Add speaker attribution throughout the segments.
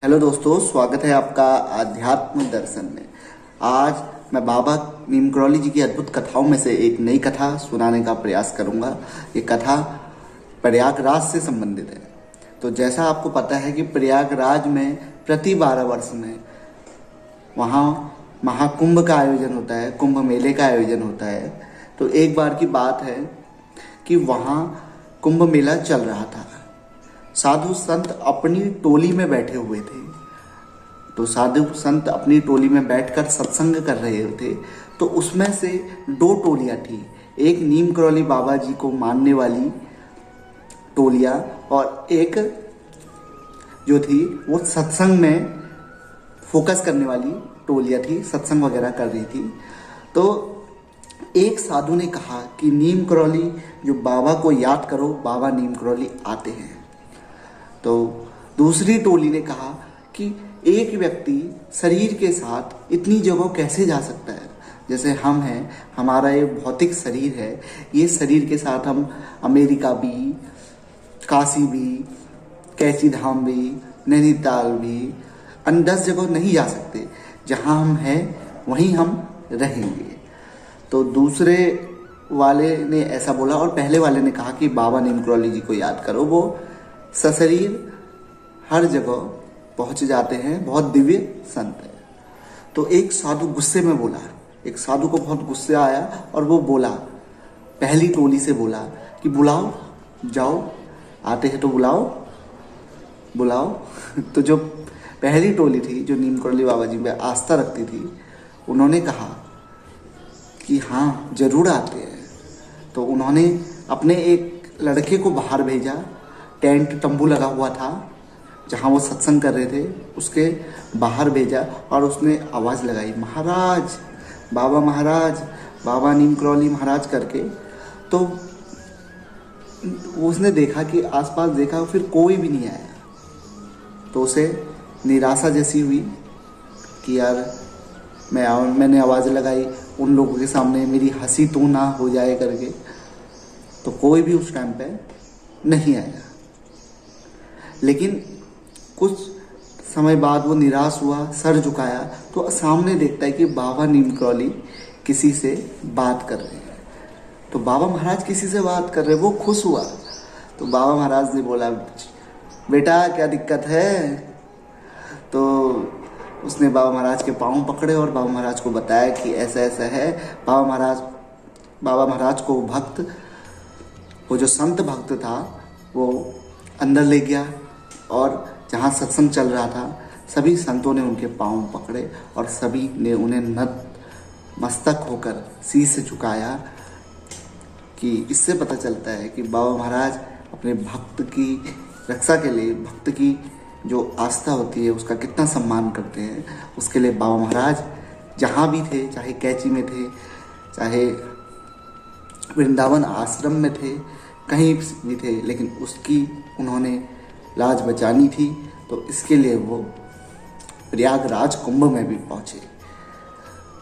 Speaker 1: Hello दोस्तों, स्वागत है आपका आध्यात्म दर्शन में। आज मैं बाबा नीम करौली जी की अद्भुत कथाओं में से एक नई कथा सुनाने का प्रयास करूंगा। ये कथा प्रयागराज से संबंधित है। तो जैसा आपको पता है कि प्रयागराज में प्रति 12 वर्ष में वहाँ महाकुंभ का आयोजन होता है, कुंभ मेले का आयोजन होता है। तो एक बार की बात है कि वहाँ कुंभ मेला चल रहा था। साधु संत अपनी टोली में बैठे हुए थे। तो साधु संत अपनी टोली में बैठकर सत्संग कर रहे थे। तो उसमें से दो टोलियां थी, एक नीम करौली बाबा जी को मानने वाली टोलियां और एक जो थी वो सत्संग में फोकस करने वाली टोलियां थी, सत्संग वगैरह कर रही थी। तो एक साधु ने कहा कि नीम करौली जो बाबा को याद करो, बाबा नीम करौली आते हैं। तो दूसरी टोली ने कहा कि एक व्यक्ति शरीर के साथ इतनी जगह कैसे जा सकता है। जैसे हम हैं, हमारा ये भौतिक शरीर है, ये शरीर के साथ हम अमेरिका भी, काशी भी, कैची धाम भी, नैनीताल भी, अन्य 10 जगह नहीं जा सकते। जहाँ हम हैं वहीं हम रहेंगे। तो दूसरे वाले ने ऐसा बोला और पहले वाले ने कहा कि बाबा नीम करौली जी को याद करो, वो सशरीर हर जगह पहुंच जाते हैं, बहुत दिव्य संत है। तो एक साधु गुस्से में बोला, एक साधु को बहुत गुस्से आया और वो बोला, पहली टोली से बोला कि बुलाओ, जाओ, आते हैं तो बुलाओ बुलाओ। तो जो पहली टोली थी, जो नीम करौली बाबा जी में आस्था रखती थी, उन्होंने कहा कि हाँ जरूर आते हैं। तो उन्होंने अपने एक लड़के को बाहर भेजा। टेंट तंबू लगा हुआ था जहाँ वो सत्संग कर रहे थे, उसके बाहर भेजा और उसने आवाज़ लगाई, महाराज, बाबा महाराज, बाबा नीम करौली महाराज करके। तो उसने देखा कि आसपास देखा, फिर कोई भी नहीं आया। तो उसे निराशा जैसी हुई कि यार मैंने आवाज़ लगाई, उन लोगों के सामने मेरी हंसी तो ना हो जाए करके। तो कोई भी उस टाइम पे नहीं आया। लेकिन कुछ समय बाद वो निराश हुआ, सर झुकाया तो सामने देखता है कि बाबा नीम करौली किसी से बात कर रहे हैं। तो बाबा महाराज किसी से बात कर रहे हैं, वो खुश हुआ। तो बाबा महाराज ने बोला, बेटा क्या दिक्कत है। तो उसने बाबा महाराज के पाँव पकड़े और बाबा महाराज को बताया कि ऐसा ऐसा है। बाबा महाराज को भक्त, वो जो संत भक्त था, वो अंदर ले गया और जहाँ सत्संग चल रहा था सभी संतों ने उनके पाँव पकड़े और सभी ने उन्हें नतमस्तक होकर शीश झुकाया। कि इससे पता चलता है कि बाबा महाराज अपने भक्त की रक्षा के लिए, भक्त की जो आस्था होती है उसका कितना सम्मान करते हैं। उसके लिए बाबा महाराज जहाँ भी थे, चाहे कैची में थे, चाहे वृंदावन आश्रम में थे, कहीं भी थे, लेकिन उसकी उन्होंने लाज बचानी थी। तो इसके लिए वो प्रयागराज कुंभ में भी पहुँचे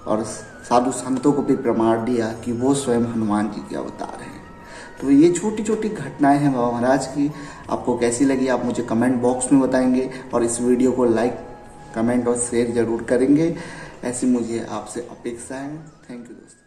Speaker 1: और साधु संतों को भी प्रमाण दिया कि वो स्वयं हनुमान जी के अवतार हैं। तो ये छोटी छोटी घटनाएं हैं बाबा महाराज की। आपको कैसी लगी आप मुझे कमेंट बॉक्स में बताएंगे और इस वीडियो को लाइक, कमेंट और शेयर जरूर करेंगे। ऐसी मुझे आपसे अपेक्षा है। थैंक यू दोस्तों।